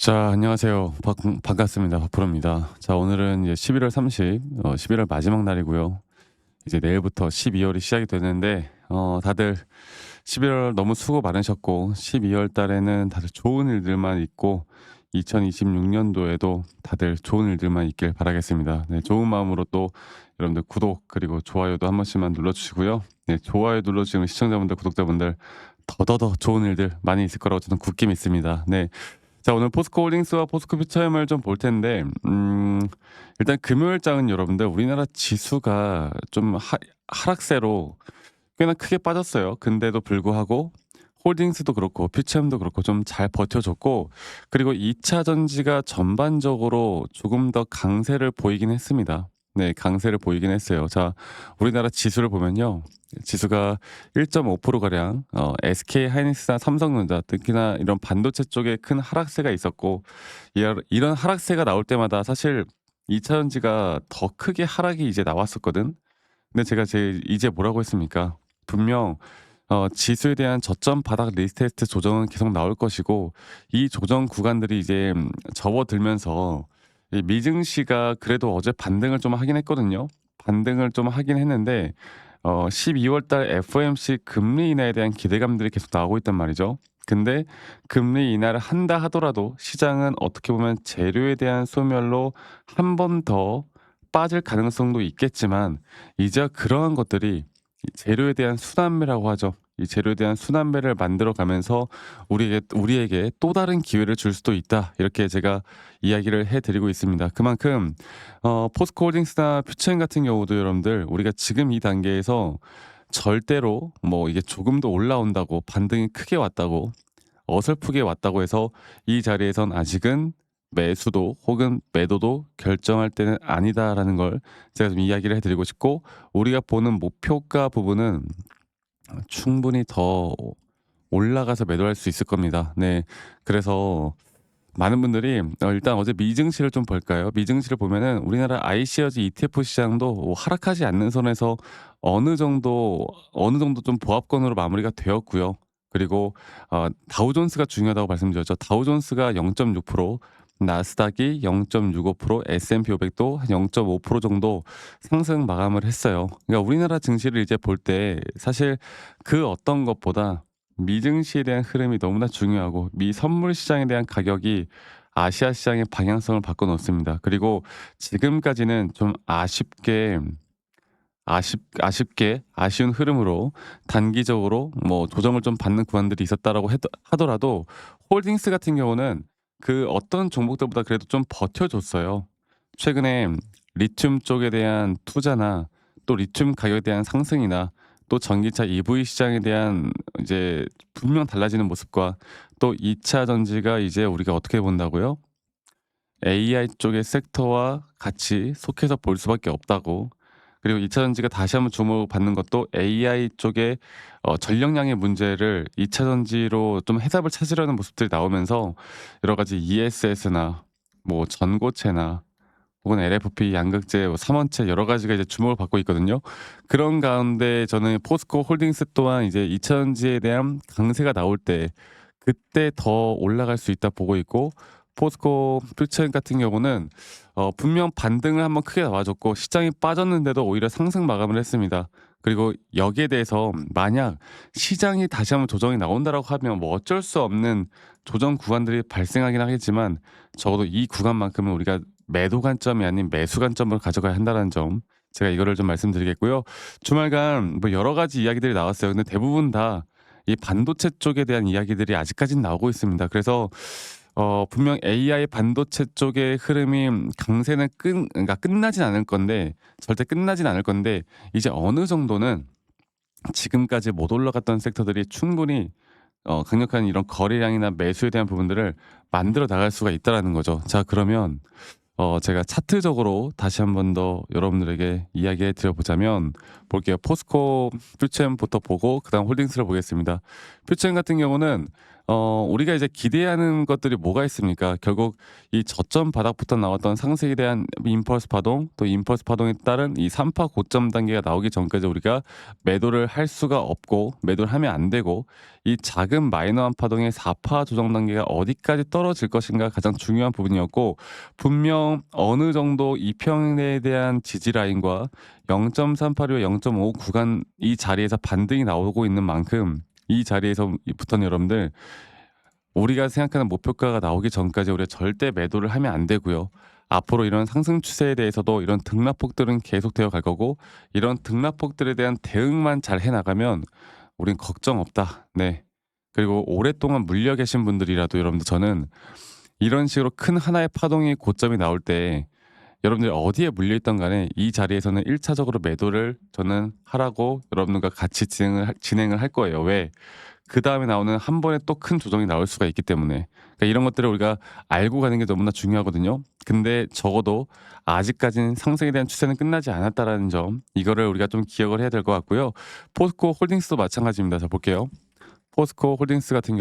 자, 안녕하세요. 반갑습니다. 박프로입니다. 자, 오늘은 이제 11월 30, 11월 마지막 날이고요. 이제 내일부터 12월이 시작이 되는데, 다들 11월 너무 수고 많으셨고, 12월 달에는 다들 좋은 일들만 있고, 2026년도에도 다들 좋은 일들만 있길 바라겠습니다. 네, 좋은 마음으로 또 여러분들 구독, 그리고 좋아요도 한 번씩만 눌러주시고요. 네, 좋아요 눌러주시는 시청자분들, 구독자분들, 더더더 좋은 일들 많이 있을 거라고 저는 굳게 믿습니다. 네. 자, 오늘 포스코홀딩스와 포스코퓨처엠을 좀 볼 텐데, 일단 금요일장은 여러분들 우리나라 지수가 좀 하락세로 꽤나 크게 빠졌어요. 근데도 불구하고 홀딩스도 그렇고 퓨처엠도 그렇고 좀 잘 버텨줬고, 그리고 2차 전지가 전반적으로 조금 더 강세를 보이긴 했습니다. 네, 강세를 보이긴 했어요. 자, 우리나라 지수를 보면요. 지수가 1.5% 가량 SK 하이닉스나 삼성전자, 특히나 이런 반도체 쪽에 큰 하락세가 있었고, 이런 하락세가 나올 때마다 사실 2차 전지가 더 크게 하락이 이제 나왔었거든. 근데 제가 이제 뭐라고 했습니까? 분명 지수에 대한 저점 바닥 리스테스트 조정은 계속 나올 것이고, 이 조정 구간들이 이제 접어들면서 이 미증시가 그래도 어제 반등을 좀 하긴 했거든요. 반등을 좀 하긴 했는데 12월 달 FOMC 금리 인하에 대한 기대감들이 계속 나오고 있단 말이죠. 근데 금리 인하를 한다 하더라도 시장은 어떻게 보면 재료에 대한 소멸로 한 번 더 빠질 가능성도 있겠지만, 이제 그러한 것들이 이 재료에 대한 순환매라고 하죠. 이 재료에 대한 순환매를 만들어 가면서 우리에게 또 다른 기회를 줄 수도 있다. 이렇게 제가 이야기를 해 드리고 있습니다. 그만큼 포스코홀딩스나 퓨처엠 같은 경우도 여러분들 우리가 지금 이 단계에서 절대로 뭐 이게 조금 더 올라온다고 반등이 크게 왔다고 어설프게 왔다고 해서 이 자리에선 아직은 매수도 혹은 매도도 결정할 때는 아니다라는 걸 제가 좀 이야기를 해드리고 싶고, 우리가 보는 목표가 부분은 충분히 더 올라가서 매도할 수 있을 겁니다. 네. 그래서 많은 분들이 일단 어제 미증시를 좀 볼까요? 미증시를 보면은 우리나라 iShares ETF 시장도 하락하지 않는 선에서 어느 정도 좀 보합권으로 마무리가 되었고요. 그리고 다우존스가 중요하다고 말씀드렸죠. 다우존스가 0.6%, 나스닥이 0.65%, S&P 500도 한 0.5% 정도 상승 마감을 했어요. 그러니까 우리나라 증시를 이제 볼 때 사실 그 어떤 것보다 미증시에 대한 흐름이 너무나 중요하고, 미 선물 시장에 대한 가격이 아시아 시장의 방향성을 바꿔 놓습니다. 그리고 지금까지는 좀 아쉽게 아쉬운 흐름으로 단기적으로 뭐 조정을 좀 받는 구간들이 있었다라고 하더라도, 홀딩스 같은 경우는 그 어떤 종목들보다 그래도 좀 버텨줬어요. 최근에 리튬 쪽에 대한 투자나 또 리튬 가격에 대한 상승이나 또 전기차 EV 시장에 대한 이제 분명 달라지는 모습과, 또 2차 전지가 이제 우리가 어떻게 본다고요? AI 쪽의 섹터와 같이 속해서 볼 수밖에 없다고. 그리고 2차 전지가 다시 한번 주목받는 것도 AI 쪽의 전력량의 문제를 2차 전지로 좀 해답을 찾으려는 모습들이 나오면서, 여러 가지 ESS나 뭐 전고체나 혹은 LFP 양극재, 뭐 삼원체 여러 가지가 이제 주목을 받고 있거든요. 그런 가운데 저는 포스코 홀딩스 또한 이제 2차 전지에 대한 강세가 나올 때 그때 더 올라갈 수 있다 보고 있고, 포스코 퓨처엠 같은 경우는 분명 반등을 한번 크게 나와줬고 시장이 빠졌는데도 오히려 상승 마감을 했습니다. 그리고 여기에 대해서 만약 시장이 다시 한번 조정이 나온다라고 하면 뭐 어쩔 수 없는 조정 구간들이 발생하긴 하겠지만, 적어도 이 구간만큼은 우리가 매도 관점이 아닌 매수 관점을 가져가야 한다는 점, 제가 이거를 좀 말씀드리겠고요. 주말간 뭐 여러 가지 이야기들이 나왔어요. 근데 대부분 다 이 반도체 쪽에 대한 이야기들이 아직까지는 나오고 있습니다. 그래서 분명 AI 반도체 쪽의 흐름이 강세는 그러니까 끝나진 않을 건데, 절대 끝나진 않을 건데, 이제 어느 정도는 지금까지 못 올라갔던 섹터들이 충분히 강력한 이런 거래량이나 매수에 대한 부분들을 만들어 나갈 수가 있다라는 거죠. 자, 그러면 제가 차트적으로 다시 한번 더 여러분들에게 이야기해 드려 보자면 볼게요. 포스코 퓨처엠부터 보고 그다음 홀딩스를 보겠습니다. 퓨처엠 같은 경우는 우리가 이제 기대하는 것들이 뭐가 있습니까? 결국 이 저점 바닥부터 나왔던 상승에 대한 임펄스 파동, 또 임펄스 파동에 따른 이 3파 고점 단계가 나오기 전까지 우리가 매도를 할 수가 없고 매도를 하면 안 되고, 이 작은 마이너한 파동의 4파 조정 단계가 어디까지 떨어질 것인가 가장 중요한 부분이었고, 분명 어느 정도 이평에 대한 지지 라인과 0.386, 0.5 구간 이 자리에서 반등이 나오고 있는 만큼 이 자리에서부터는 여러분들, 우리가 생각하는 목표가가 나오기 전까지 우리가 절대 매도를 하면 안 되고요. 앞으로 이런 상승 추세에 대해서도 이런 등락폭들은 계속되어 갈 거고, 이런 등락폭들에 대한 대응만 잘 해나가면 우린 걱정 없다. 네. 그리고 오랫동안 물려 계신 분들이라도 여러분들, 저는 이런 식으로 큰 하나의 파동이 고점이 나올 때 여러분들이 어디에 물려있던 간에 이 자리에서는 1차적으로 매도를 저는 하라고 여러분들과 같이 진행을 할 거예요. 왜? 그다음에 나오는 한 번에 또 큰 조정이 나올 수가 있기 때문에. 그러니까 이런 것들을 우리가 알고 가는 게 너무나 중요하거든요. 근데 적어도 아직까지는 상승에 대한 추세는 끝나지 않았다라는 점, 이거를 우리가 좀 기억을 해야 될 것 같고요. 포스코 홀딩스도 마찬가지입니다. 자, 볼게요. 포스코 홀딩스 같은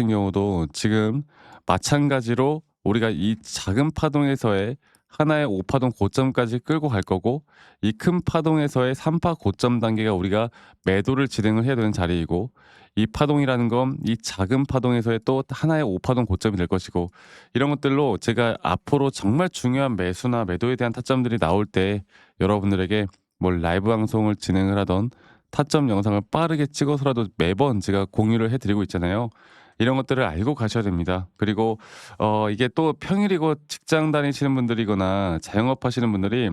경우도 지금 마찬가지로 우리가 이 작은 파동에서의 하나의 5파동 고점까지 끌고 갈 거고, 이 큰 파동에서의 3파 고점 단계가 우리가 매도를 진행을 해야 되는 자리이고, 이 파동이라는 건 이 작은 파동에서의 또 하나의 5파동 고점이 될 것이고, 이런 것들로 제가 앞으로 정말 중요한 매수나 매도에 대한 타점들이 나올 때 여러분들에게 뭐 라이브 방송을 진행을 하던 타점 영상을 빠르게 찍어서라도 매번 제가 공유를 해 드리고 있잖아요. 이런 것들을 알고 가셔야 됩니다. 그리고 이게 또 평일이고 직장 다니시는 분들이거나 자영업 하시는 분들이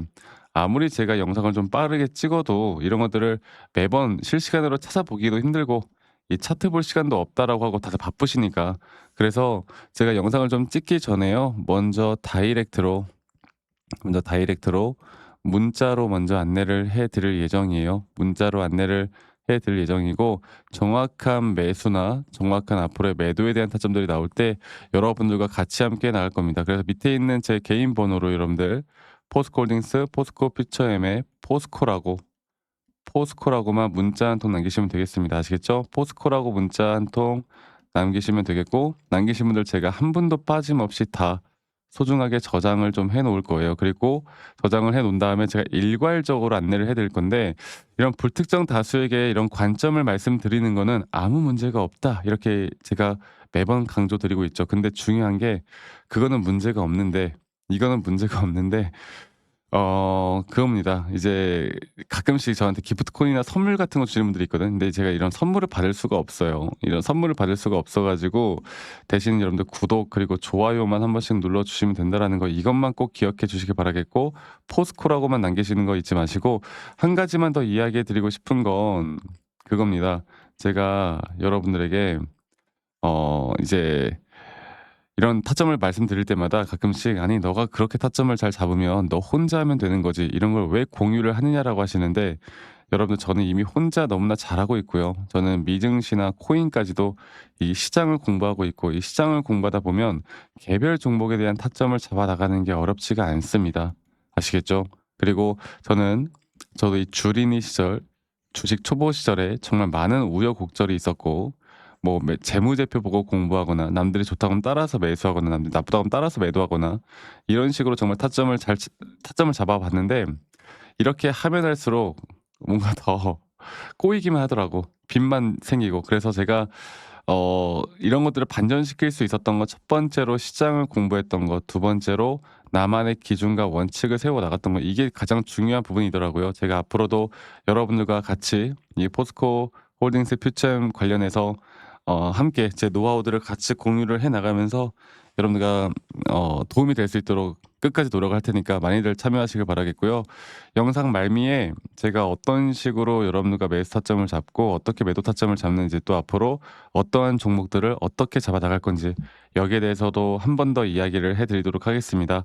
아무리 제가 영상을 좀 빠르게 찍어도 이런 것들을 매번 실시간으로 찾아보기도 힘들고, 이 차트 볼 시간도 없다라고 하고 다들 바쁘시니까, 그래서 제가 영상을 좀 찍기 전에요, 먼저 다이렉트로 문자로 먼저 안내를 해 드릴 예정이에요. 문자로 안내를 해 드릴 예정이고, 정확한 매수나 정확한 앞으로의 매도에 대한 타점들이 나올 때 여러분들과 같이 함께 나갈 겁니다. 그래서 밑에 있는 제 개인 번호로 여러분들 포스코홀딩스, 포스코 퓨처엠의 포스코라고만 문자 한 통 남기시면 되겠습니다. 아시겠죠? 포스코라고 문자 한 통 남기시면 되겠고, 남기신 분들 제가 한 분도 빠짐없이 다 소중하게 저장을 좀 해 놓을 거예요. 그리고 저장을 해 놓은 다음에 제가 일괄적으로 안내를 해 드릴 건데, 이런 불특정 다수에게 이런 관점을 말씀드리는 거는 아무 문제가 없다, 이렇게 제가 매번 강조드리고 있죠. 근데 중요한 게, 그거는 문제가 없는데, 이거는 문제가 없는데, 그겁니다. 이제 가끔씩 저한테 기프트콘이나 선물 같은 거 주시는 분들이 있거든. 근데 제가 이런 선물을 받을 수가 없어요. 이런 선물을 받을 수가 없어 가지고, 대신 여러분들 구독 그리고 좋아요만 한 번씩 눌러 주시면 된다라는 거, 이것만 꼭 기억해 주시길 바라겠고, 포스코라고만 남기시는 거 잊지 마시고, 한 가지만 더 이야기해 드리고 싶은 건 그겁니다. 제가 여러분들에게 이제 이런 타점을 말씀드릴 때마다 가끔씩 "아니 너가 그렇게 타점을 잘 잡으면 너 혼자 하면 되는 거지. 이런 걸 왜 공유를 하느냐."라고 하시는데, 여러분들 저는 이미 혼자 너무나 잘하고 있고요. 저는 미증시나 코인까지도 이 시장을 공부하고 있고, 이 시장을 공부하다 보면 개별 종목에 대한 타점을 잡아 나가는 게 어렵지가 않습니다. 아시겠죠? 그리고 저도 이 주린이 시절, 주식 초보 시절에 정말 많은 우여곡절이 있었고, 뭐 재무제표 보고 공부하거나, 남들이 좋다고 하면 따라서 매수하거나, 남들이 나쁘다고 하면 따라서 매도하거나, 이런 식으로 정말 타점을 잡아 봤는데, 이렇게 하면 할수록 뭔가 더 꼬이기만 하더라고. 빚만 생기고. 그래서 제가 이런 것들을 반전시킬 수 있었던 것, 첫 번째로 시장을 공부했던 것, 두 번째로 나만의 기준과 원칙을 세워 나갔던 것, 이게 가장 중요한 부분이더라고요. 제가 앞으로도 여러분들과 같이 이 포스코 홀딩스 퓨처엠 관련해서 함께 제 노하우들을 같이 공유를 해 나가면서 여러분들과 도움이 될 수 있도록 끝까지 노력할 테니까 많이들 참여하시길 바라겠고요. 영상 말미에 제가 어떤 식으로 여러분들과 매수 타점을 잡고 어떻게 매도 타점을 잡는지, 또 앞으로 어떠한 종목들을 어떻게 잡아 나갈 건지, 여기에 대해서도 한 번 더 이야기를 해 드리도록 하겠습니다.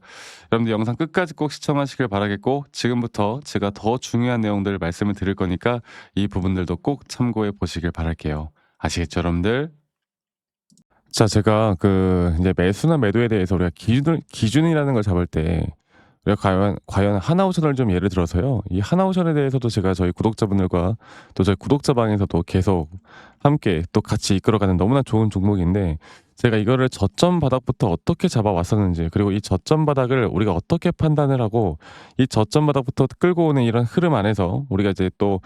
여러분들 영상 끝까지 꼭 시청하시길 바라겠고, 지금부터 제가 더 중요한 내용들을 말씀을 드릴 거니까 이 부분들도 꼭 참고해 보시길 바랄게요. 아시겠죠, 여러분들? 자, 제가 이제 매수나 매도에 대해서 우리가 기준이라는 걸 잡을 때 우리가 과연 하나오션을 좀 예를 들어서요. 이 하나오션에 대해서도 제가 저희 구독자분들과 또 저희 구독자방에서도 계속 함께 또 같이 이끌어가는 너무나 좋은 종목인데, 제가 이거를 저점 바닥부터 어떻게 잡아왔었는지, 그리고 이 저점 바닥을 우리가 어떻게 판단을 하고 이 저점 바닥부터 끌고 오는 이런 흐름 안에서 우리가 이제 또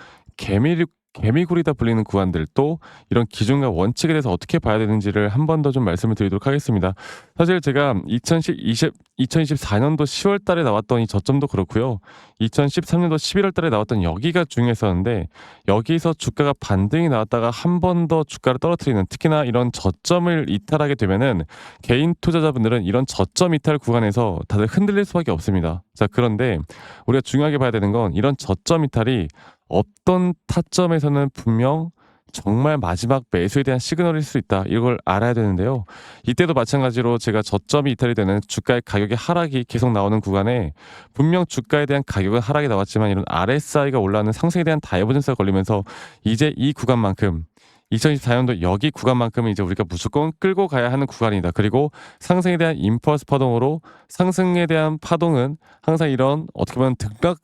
개미굴이다 불리는 구간들, 또 이런 기준과 원칙에 대해서 어떻게 봐야 되는지를 한 번 더 좀 말씀을 드리도록 하겠습니다. 사실 제가 2024년도 10월 달에 나왔던 이 저점도 그렇고요. 2013년도 11월 달에 나왔던 여기가 중요했었는데, 여기서 주가가 반등이 나왔다가 한 번 더 주가를 떨어뜨리는, 특히나 이런 저점을 이탈하게 되면은 개인 투자자분들은 이런 저점 이탈 구간에서 다들 흔들릴 수밖에 없습니다. 자, 그런데 우리가 중요하게 봐야 되는 건, 이런 저점 이탈이 어떤 타점에서는 분명 정말 마지막 매수에 대한 시그널일 수 있다, 이걸 알아야 되는데요. 이때도 마찬가지로 제가 저점이 이탈이 되는 주가의 가격의 하락이 계속 나오는 구간에 분명 주가에 대한 가격은 하락이 나왔지만, 이런 RSI가 올라오는 상승에 대한 다이버전스가 걸리면서 이제 이 구간만큼, 2024년도 여기 구간만큼은 이제 우리가 무조건 끌고 가야 하는 구간이다. 그리고 상승에 대한 임펄스 파동으로, 상승에 대한 파동은 항상 이런 어떻게 보면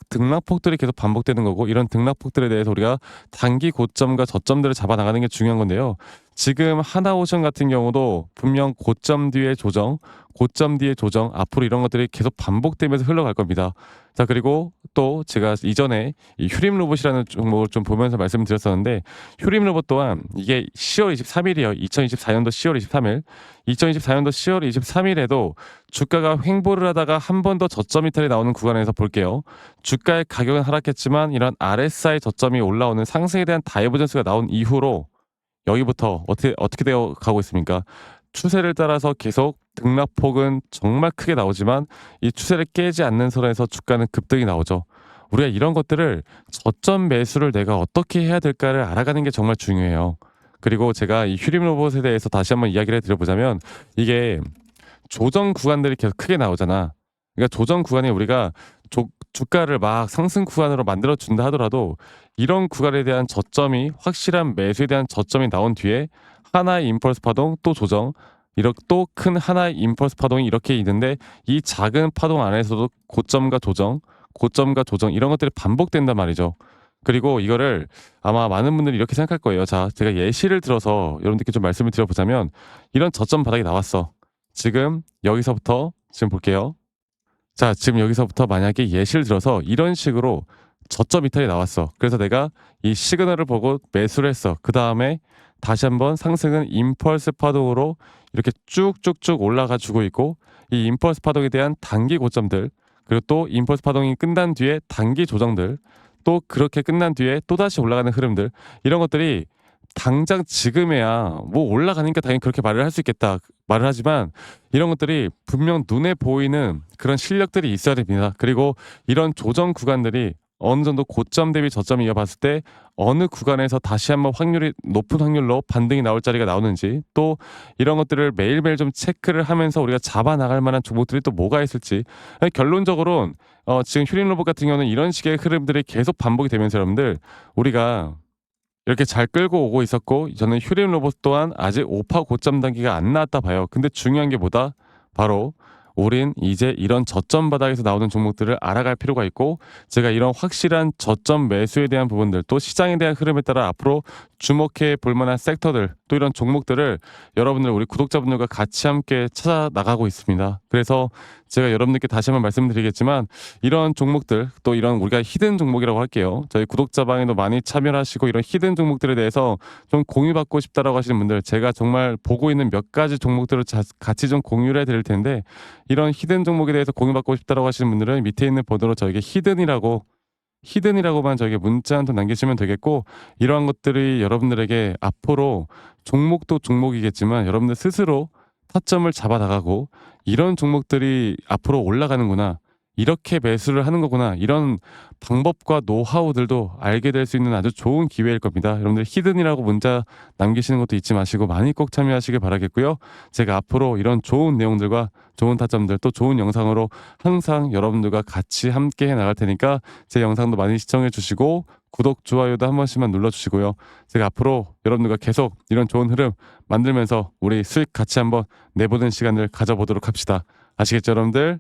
등락폭들이 계속 반복되는 거고, 이런 등락폭들에 대해서 우리가 단기 고점과 저점들을 잡아 나가는 게 중요한 건데요. 지금 하나오션 같은 경우도 분명 고점 뒤에 조정, 고점 뒤에 조정, 앞으로 이런 것들이 계속 반복되면서 흘러갈 겁니다. 자, 그리고 또 제가 이전에 이 휴림 로봇이라는 종목을 좀 보면서 말씀드렸었는데, 휴림 로봇 또한 이게 10월 23일이에요. 2024년도 10월 23일. 2024년도 10월 23일에도 주가가 횡보를 하다가 한 번 더 저점 이탈이 나오는 구간에서 볼게요. 주가의 가격은 하락했지만 이런 RSI 저점이 올라오는 상승에 대한 다이버전스가 나온 이후로 여기부터 어떻게 되어 가고 있습니까? 추세를 따라서 계속 등락폭은 정말 크게 나오지만, 이 추세를 깨지 않는 선에서 주가는 급등이 나오죠. 우리가 이런 것들을, 저점 매수를 내가 어떻게 해야 될까를 알아가는 게 정말 중요해요. 그리고 제가 이 휴림 로봇에 대해서 다시 한번 이야기를 드려보자면, 이게 조정 구간들이 계속 크게 나오잖아. 그러니까 조정 구간에 우리가 주가를 막 상승 구간으로 만들어 준다 하더라도, 이런 구간에 대한 저점이, 확실한 매수에 대한 저점이 나온 뒤에 하나의 임펄스 파동, 또 조정, 이렇게 또 큰 하나의 임펄스 파동이 이렇게 있는데, 이 작은 파동 안에서도 고점과 조정, 고점과 조정, 이런 것들이 반복된단 말이죠. 그리고 이거를 아마 많은 분들이 이렇게 생각할 거예요. 자, 제가 예시를 들어서 여러분들께 좀 말씀을 드려보자면, 이런 저점 바닥이 나왔어. 지금 여기서부터 지금 볼게요. 자, 지금 여기서부터 만약에 예시를 들어서 이런 식으로 저점 이탈이 나왔어. 그래서 내가 이 시그널을 보고 매수를 했어. 그 다음에 다시 한번 상승은 임펄스 파동으로 이렇게 쭉쭉쭉 올라가 주고 있고, 이 임펄스 파동에 대한 단기 고점들, 그리고 또 임펄스 파동이 끝난 뒤에 단기 조정들, 또 그렇게 끝난 뒤에 또다시 올라가는 흐름들, 이런 것들이 당장 지금에야 뭐 올라가니까 당연히 그렇게 말을 할 수 있겠다 말을 하지만, 이런 것들이 분명 눈에 보이는 그런 실력들이 있어야 됩니다. 그리고 이런 조정 구간들이 어느 정도 고점 대비 저점을 이어봤을 때 어느 구간에서 다시 한번 높은 확률로 반등이 나올 자리가 나오는지, 또 이런 것들을 매일매일 좀 체크를 하면서 우리가 잡아 나갈 만한 종목들이 또 뭐가 있을지. 결론적으로는 지금 휴림 로봇 같은 경우는 이런 식의 흐름들이 계속 반복이 되면서, 여러분들, 우리가 이렇게 잘 끌고 오고 있었고, 저는 휴림 로봇 또한 아직 5파 고점 단계가 안 나왔다 봐요. 근데 중요한 게 뭐다? 바로 우린 이제 이런 저점 바닥에서 나오는 종목들을 알아갈 필요가 있고, 제가 이런 확실한 저점 매수에 대한 부분들, 또 시장에 대한 흐름에 따라 앞으로 주목해 볼 만한 섹터들, 또 이런 종목들을 여러분들, 우리 구독자분들과 같이 함께 찾아 나가고 있습니다. 그래서 제가 여러분들께 다시 한번 말씀드리겠지만, 이런 종목들, 또 이런 우리가 히든 종목이라고 할게요. 저희 구독자방에도 많이 참여하시고, 이런 히든 종목들에 대해서 좀 공유받고 싶다라고 하시는 분들, 제가 정말 보고 있는 몇 가지 종목들을 같이 좀 공유를 해드릴 텐데, 이런 히든 종목에 대해서 공유받고 싶다라고 하시는 분들은 밑에 있는 번호로 저에게 히든이라고만 저에게 문자 한 통 남기시면 되겠고, 이러한 것들이 여러분들에게 앞으로 종목도 종목이겠지만 여러분들 스스로 타점을 잡아 나가고, 이런 종목들이 앞으로 올라가는구나, 이렇게 매수를 하는 거구나, 이런 방법과 노하우들도 알게 될 수 있는 아주 좋은 기회일 겁니다. 여러분들 히든이라고 문자 남기시는 것도 잊지 마시고 많이 꼭 참여하시길 바라겠고요. 제가 앞으로 이런 좋은 내용들과 좋은 타점들, 또 좋은 영상으로 항상 여러분들과 같이 함께 해 나갈 테니까 제 영상도 많이 시청해 주시고, 구독, 좋아요도 한 번씩만 눌러주시고요. 제가 앞으로 여러분들과 계속 이런 좋은 흐름 만들면서 우리 수익 같이 한번 내보는 시간을 가져보도록 합시다. 아시겠죠, 여러분들?